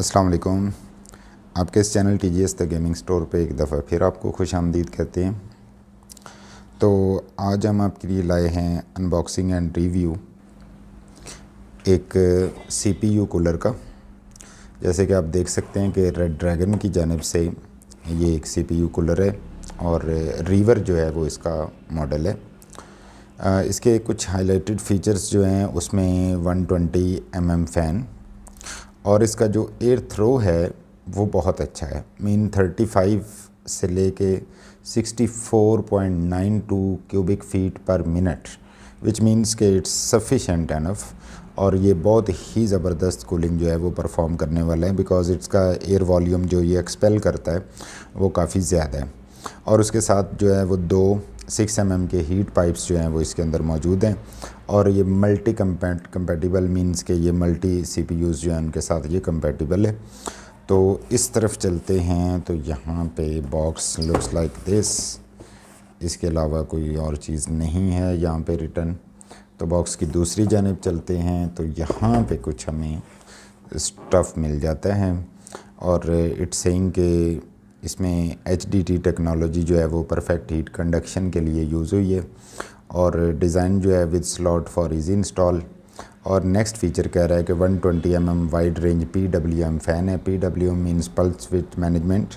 अस्सलाम वालेकुम। आपके इस channel TGS the gaming store पे एक दफ़ा फिर आपको खुश आमदीद कहते हैं। तो आज हम आपके लिए लाए हैं अनबॉक्सिंग एंड रिव्यू एक CPU कूलर का। जैसे कि आप देख सकते हैं कि रेड ड्रैगन की जानिब से ये एक CPU कूलर है और रीवर जो है वो इसका मॉडल है। इसके कुछ हाइलाइटेड फ़ीचर्स जो हैं उसमें 120 mm फ़ैन और इसका जो एयर थ्रो है वो बहुत अच्छा है। मीन 35 से लेके 64.92 क्यूबिक फीट पर मिनट, विच मीन्स के इट्स सफिशेंट एनफ। और ये बहुत ही ज़बरदस्त कूलिंग जो है वो परफॉर्म करने वाला है, बिकॉज़ इसका एयर वॉल्यूम जो ये एक्सपेल करता है वो काफ़ी ज़्यादा है। और उसके साथ जो है वो दो 6 mm के हीट पाइप्स जो हैं वो इसके अंदर मौजूद हैं। और ये मल्टी कंपैटिबल मींस के ये मल्टी CPUs जो हैं उनके साथ ये कंपैटिबल है। तो इस तरफ चलते हैं तो यहाँ पे बॉक्स लुक्स लाइक दिस। इसके अलावा कोई और चीज़ नहीं है यहाँ पे रिटर्न। तो बॉक्स की दूसरी जानिब चलते हैं तो यहाँ पे कुछ हमें स्टफ़ मिल जाता है और इट्स सेइंग के इसमें HDT टेक्नोलॉजी जो है वो परफेक्ट हीट कंडक्शन के लिए यूज़ हुई है और डिज़ाइन जो है with slot for easy install. और नेक्स्ट फीचर कह रहा है कि 120 mm wide range PWM fan है। PWM means pulse width management,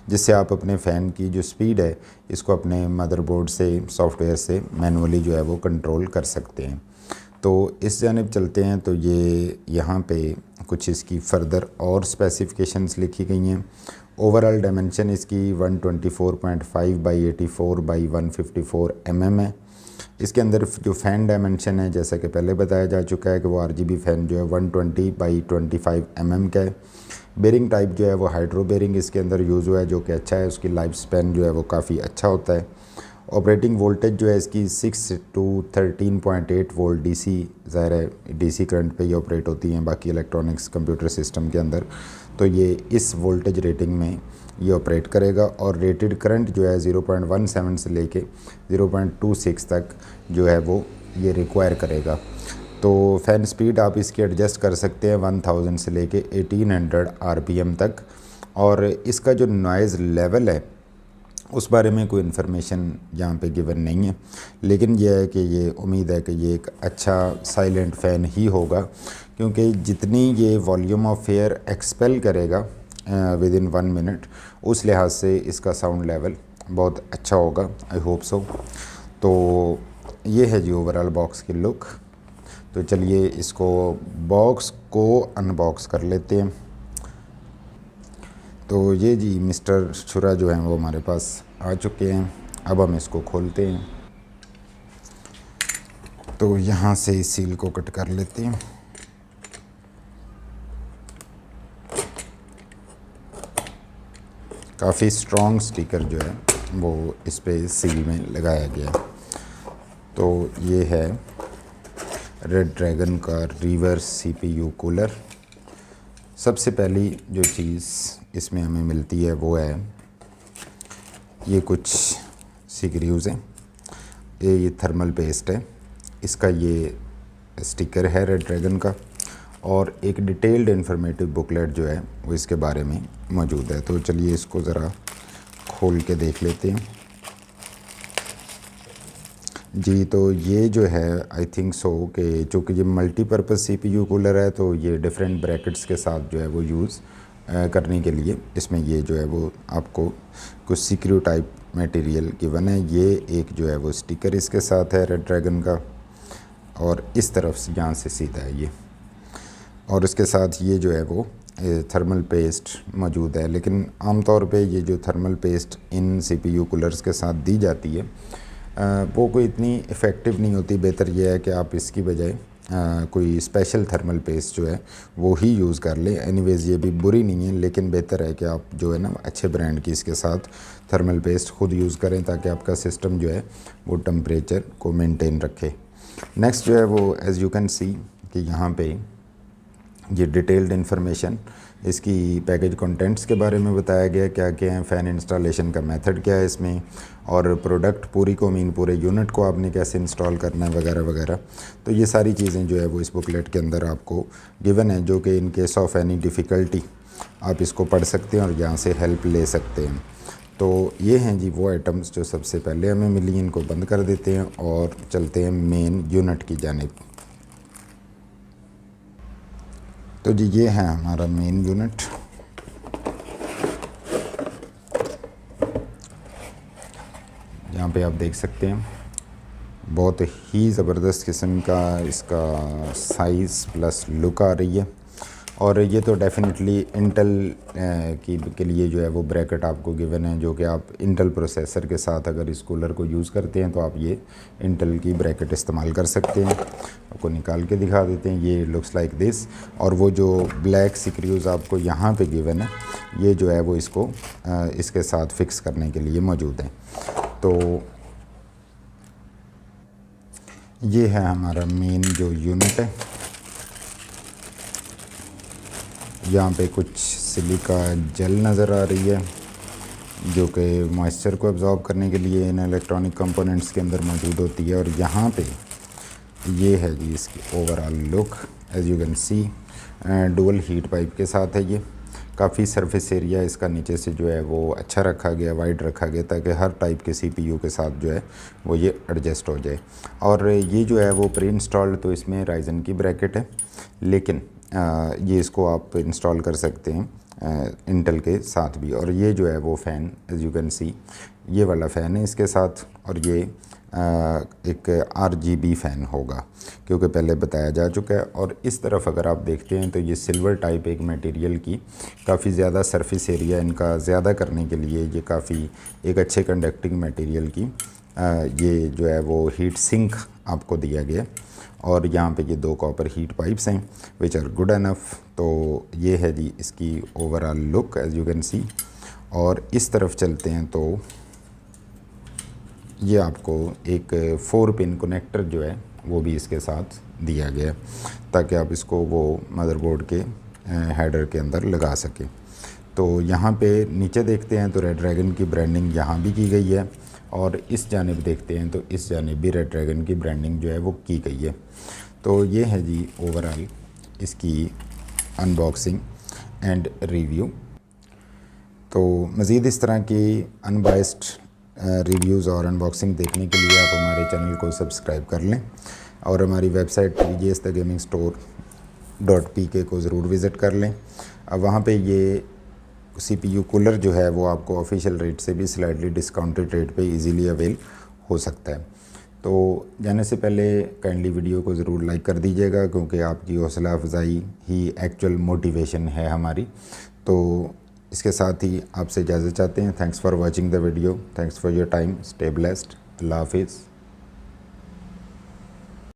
जिससे आप अपने फ़ैन की जो स्पीड है इसको अपने मदरबोर्ड से सॉफ्टवेयर से मैनुअली जो है वो कंट्रोल कर सकते हैं। तो इस जानिब चलते हैं तो ये यहाँ पे कुछ इसकी फ़र्दर और स्पेसिफिकेशंस लिखी गई हैं। ओवरऑल डायमेंशन इसकी 124.5 बाई 84 बाई 154 mm है। इसके अंदर जो फ़ैन डायमेंशन है, जैसा कि पहले बताया जा चुका है कि वो RGB फ़ैन जो है 120 बाई 25 mm का है। बेरिंग टाइप जो है वो हाइड्रो बेरिंग इसके अंदर यूज़ हुआ है, जो कि अच्छा है। उसकी लाइफ स्पैन जो है वो काफ़ी अच्छा होता है। ऑपरेटिंग वोल्टेज जो है इसकी 6 to 13.8 वोल्ट DC, ज़ाहिर है DC करंट पे ये ऑपरेट होती हैं बाकी इलेक्ट्रॉनिक्स कंप्यूटर सिस्टम के अंदर। तो ये इस वोल्टेज रेटिंग में ये ऑपरेट करेगा और रेटेड करंट जो है 0.17 से लेके 0.26 तक जो है वो ये रिक्वायर करेगा। तो फ़ैन स्पीड आप इसकी एडजस्ट कर सकते हैं 1000 से लेके 1800 RPM तक। और इसका जो नॉइज़ लेवल है उस बारे में कोई इन्फॉर्मेशन यहाँ पे गिवन नहीं है, लेकिन यह है कि ये उम्मीद है कि ये एक अच्छा साइलेंट फ़ैन ही होगा, क्योंकि जितनी ये वॉल्यूम ऑफ एयर एक्सपेल करेगा विद इन 1 मिनट, उस लिहाज से इसका साउंड लेवल बहुत अच्छा होगा। I hope so. तो ये है जी ओवरऑल बॉक्स की लुक। तो चलिए इसको बॉक्स को अनबॉक्स कर लेते हैं। तो ये जी मिस्टर छुरा जो हैं वो हमारे पास आ चुके हैं। अब हम इसको खोलते हैं। तो यहाँ से इस सील को कट कर लेते हैं। काफ़ी स्ट्रॉन्ग स्टिकर जो है वो इस पे सील में लगाया गया है। तो ये है रेड ड्रैगन का रिवर्स CPU कूलर। सबसे पहली जो चीज़ इसमें हमें मिलती है वो है ये कुछ स्क्रूज़ हैं। ये थर्मल पेस्ट है, इसका ये स्टिकर है रेड ड्रैगन का, और एक डिटेल्ड इन्फॉर्मेटिव बुकलेट जो है वो इसके बारे में मौजूद है। तो चलिए इसको ज़रा खोल के देख लेते हैं जी। तो ये जो है आई थिंक सो कि चूँकि ये मल्टीपर्पज़ CPU कूलर है तो ये डिफरेंट ब्रैकेट्स के साथ जो है वो यूज़ करने के लिए इसमें ये जो है वो आपको कुछ स्क्रू टाइप मटेरियल गिवन है। ये एक जो है वो स्टिकर इसके साथ है रेड ड्रैगन का, और इस तरफ से यहाँ से सीधा है ये, और इसके साथ ये जो है वो थर्मल पेस्ट मौजूद है। लेकिन आमतौर पे ये जो thermal paste in CPU coolers के साथ दी जाती है वो कोई इतनी इफ़ेक्टिव नहीं होती। बेहतर यह है कि आप इसकी बजाय कोई स्पेशल थर्मल पेस्ट जो है वो ही यूज़ कर लें। एनीवेज़ ये भी बुरी नहीं है, लेकिन बेहतर है कि आप जो है ना अच्छे ब्रांड की इसके साथ थर्मल पेस्ट ख़ुद यूज़ करें, ताकि आपका सिस्टम जो है वो टेम्परेचर को मेंटेन रखे। नेक्स्ट जो है वो एज़ यू कैन सी कि यहाँ पे ये डिटेल्ड इन्फॉर्मेशन इसकी पैकेज कंटेंट्स के बारे में बताया गया, क्या क्या है, फ़ैन इंस्टॉलेशन का मेथड क्या है इसमें, और प्रोडक्ट पूरी को पूरे यूनिट को आपने कैसे इंस्टॉल करना है वगैरह वगैरह। तो ये सारी चीज़ें जो है वो इस बुकलेट के अंदर आपको गिवन है, जो कि in case of any difficulty आप इसको पढ़ सकते हैं और यहाँ से हेल्प ले सकते हैं। तो ये हैं जी वो आइटम्स जो सबसे पहले हमें मिली। इनको बंद कर देते हैं और चलते हैं मेन यूनिट की जानिब। तो जी ये है हमारा मेन यूनिट। यहाँ पे आप देख सकते हैं बहुत ही ज़बरदस्त किस्म का इसका साइज़ प्लस लुक आ रही है। और ये तो डेफिनेटली इंटेल के लिए जो है वो ब्रैकेट आपको गिवन है, जो कि आप इंटेल प्रोसेसर के साथ अगर इस कूलर को यूज़ करते हैं तो आप ये इंटेल की ब्रैकेट इस्तेमाल कर सकते हैं। आपको निकाल के दिखा देते हैं। ये लुक्स लाइक दिस। और वो जो ब्लैक स्क्रूज़ आपको यहाँ पे गिवन है, ये जो है वो इसको इसके साथ फिक्स करने के लिए मौजूद हैं। तो ये है हमारा मेन जो यूनिट है। यहाँ पे कुछ सिलिका जेल नज़र आ रही है जो कि मॉइस्चर को एब्जॉर्ब करने के लिए इन इलेक्ट्रॉनिक कंपोनेंट्स के अंदर मौजूद होती है। और यहाँ पे ये है जी इसकी overall look, as you can see. Dual heat pipe के साथ है ये। काफ़ी सरफेस एरिया इसका नीचे से जो है वो अच्छा रखा गया, वाइड रखा गया, ताकि हर टाइप के CPU के साथ जो है वो ये एडजस्ट हो जाए। और ये जो है वो प्री इंस्टॉल्ड तो इसमें राइजन की ब्रैकेट है, लेकिन ये इसको आप इंस्टॉल कर सकते हैं इंटेल के साथ भी। और ये जो है वो fan, as you can see, ये वाला फ़ैन है इसके साथ। और ये एक RGB फ़ैन होगा, क्योंकि पहले बताया जा चुका है। और इस तरफ अगर आप देखते हैं तो ये सिल्वर टाइप एक मटेरियल की काफ़ी ज़्यादा सरफेस एरिया इनका ज़्यादा करने के लिए ये काफ़ी एक अच्छे कंडक्टिंग मटेरियल की ये जो है वो हीट सिंक आपको दिया गया। और यहाँ पे ये 2 कॉपर हीट पाइप्स हैं विच आर गुड इनफ। तो ये है जी इसकी overall look, as you can see. और इस तरफ चलते हैं तो ये आपको एक 4 पिन कनेक्टर जो है वो भी इसके साथ दिया गया, ताकि आप इसको वो मदरबोर्ड के हेडर के अंदर लगा सकें। तो यहाँ पे नीचे देखते हैं तो रेड ड्रैगन की ब्रांडिंग यहाँ भी की गई है। और इस जानिब देखते हैं तो इस जानिब भी रेड ड्रैगन की ब्रांडिंग जो है वो की गई है। तो ये है जी ओवरऑल इसकी अनबॉक्सिंग एंड रिव्यू। तो मज़ीद इस तरह की अनबाइस्ड रिव्यूज़ और अनबॉक्सिंग देखने के लिए आप हमारे चैनल को सब्सक्राइब कर लें और हमारी वेबसाइट VGSTheGamingStore.pk को ज़रूर विज़िट कर लें। अब वहाँ पे ये CPU कूलर जो है वो आपको ऑफिशियल रेट से भी स्लाइटली डिस्काउंटेड रेट पे इजीली अवेल हो सकता है। तो जाने से पहले काइंडली वीडियो को ज़रूर लाइक कर दीजिएगा, क्योंकि आपकी हौसला अफजाई ही एक्चुअल मोटिवेशन है हमारी। तो इसके साथ ही आपसे इजाज़त चाहते हैं। Thanks for watching the video, thanks for your time, stay blessed, अल्लाह हाफिज़।